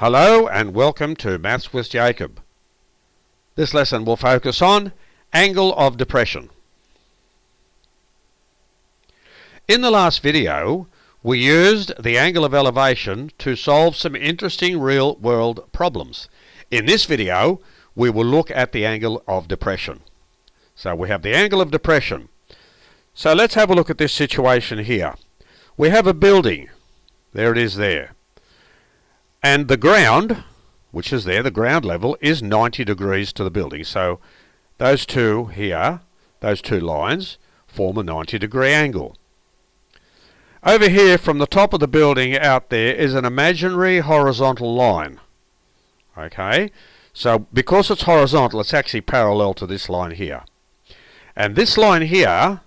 Hello and welcome to Maths with Jacob. This lesson will focus on angle of depression. In the last video, we used the angle of elevation to solve some interesting real-world problems. In this video, we will look at the angle of depression. So we have the angle of depression. So let's have a look at this situation here. We have a building. There it is there. And the ground, which is there, the ground level, is 90 degrees to the building. So those two here, those two lines, form a 90-degree angle. Over here, from the top of the building out there, is an imaginary horizontal line. Okay, so because it's horizontal, it's actually parallel to this line here. And this line here,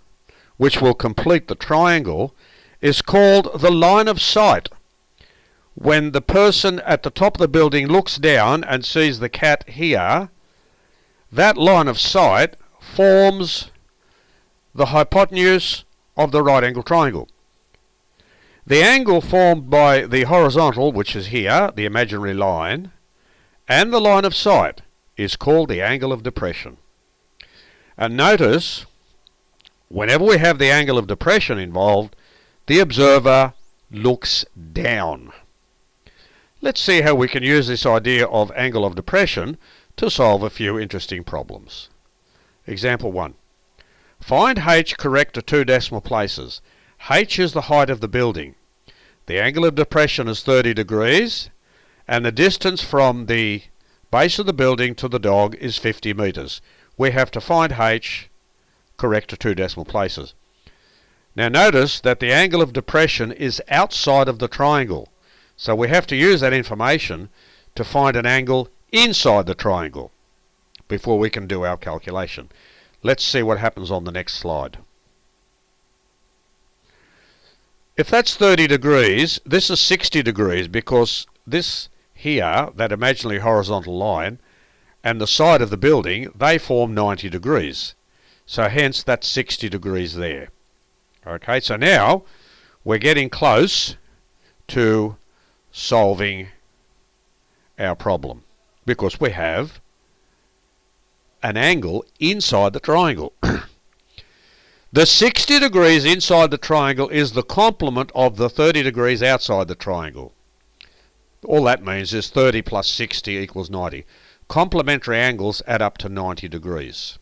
which will complete the triangle, is called the line of sight. When the person at the top of the building looks down and sees the cat here, that line of sight forms the hypotenuse of the right angle triangle. The angle formed by the horizontal, which is here, the imaginary line, and the line of sight is called the angle of depression. And notice, whenever we have the angle of depression involved, the observer looks down. Let's see how we can use this idea of angle of depression to solve a few interesting problems. Example 1. Find h correct to 2 decimal places. H is the height of the building. The angle of depression is 30 degrees and the distance from the base of the building to the dog is 50 meters. We have to find h correct to 2 decimal places. Now notice that the angle of depression is outside of the triangle. So we have to use that information to find an angle inside the triangle before we can do our calculation. Let's see what happens on the next slide. If that's 30 degrees, this is 60 degrees because this here, that imaginary horizontal line, and the side of the building, they form 90 degrees. So hence that's 60 degrees there. Okay, so now we're getting close to solving our problem because we have an angle inside the triangle. The 60 degrees inside the triangle is the complement of the 30 degrees outside the triangle. All that means is 30 plus 60 equals 90. Complementary angles add up to 90 degrees.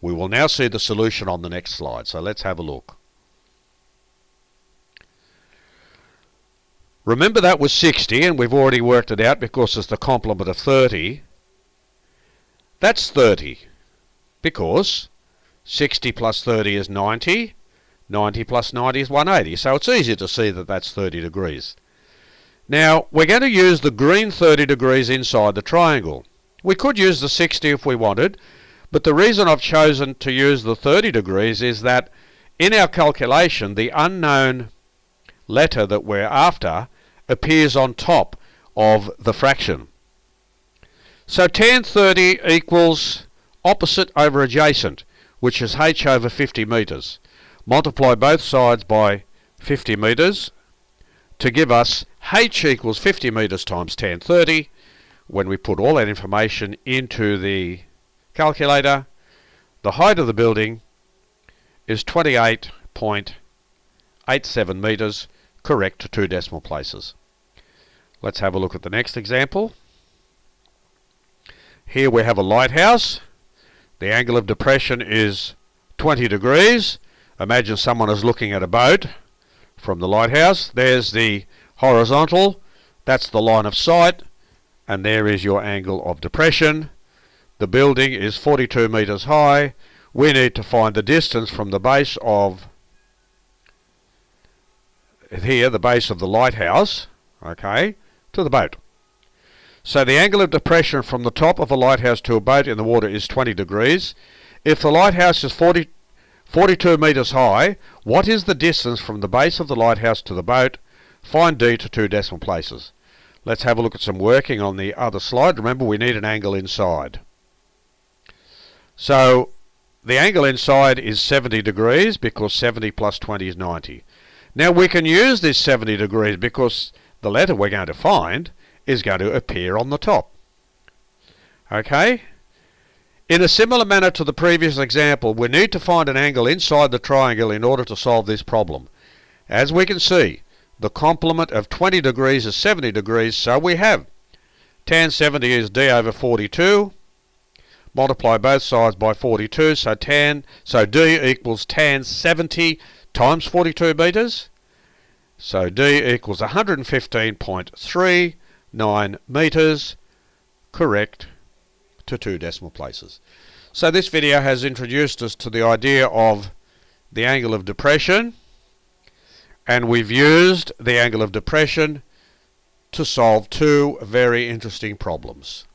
We will now see the solution on the next slide, so let's have a look. Remember that was 60 and we've already worked it out because it's the complement of 30. That's 30 because 60 plus 30 is 90, 90 plus 90 is 180, so it's easy to see that that's 30 degrees. Now we're going to use the green 30 degrees inside the triangle. We could use the 60 if we wanted, but the reason I've chosen to use the 30 degrees is that in our calculation the unknown letter that we're after appears on top of the fraction. So tan 30 equals opposite over adjacent, which is h over 50 meters. Multiply both sides by 50 meters to give us h equals 50 meters times tan 30. When we put all that information into the calculator, the height of the building is 28.87 meters, correct to 2 decimal places. Let's have a look at the next example. Here we have a lighthouse. The angle of depression is 20 degrees. Imagine someone is looking at a boat from the lighthouse. There's the horizontal, that's the line of sight, and there is your angle of depression. The building is 42 meters high. We need to find the distance from the base of here, the base of the lighthouse, okay, to the boat. So the angle of depression from the top of a lighthouse to a boat in the water is 20 degrees. If the lighthouse is 42 meters high, what is the distance from the base of the lighthouse to the boat? Find d to 2 decimal places. Let's have a look at some working on the other slide. Remember, we need an angle inside. So the angle inside is 70 degrees because 70 plus 20 is 90. Now we can use this 70 degrees because the letter we're going to find is going to appear on the top. Okay? In a similar manner to the previous example, we need to find an angle inside the triangle in order to solve this problem. As we can see, the complement of 20 degrees is 70 degrees, so we have tan 70 is d over 42. Multiply both sides by 42, so d equals tan 70 times 42 metres. So d equals 115.39 metres, correct to 2 decimal places. So this video has introduced us to the idea of the angle of depression, and we've used the angle of depression to solve two very interesting problems.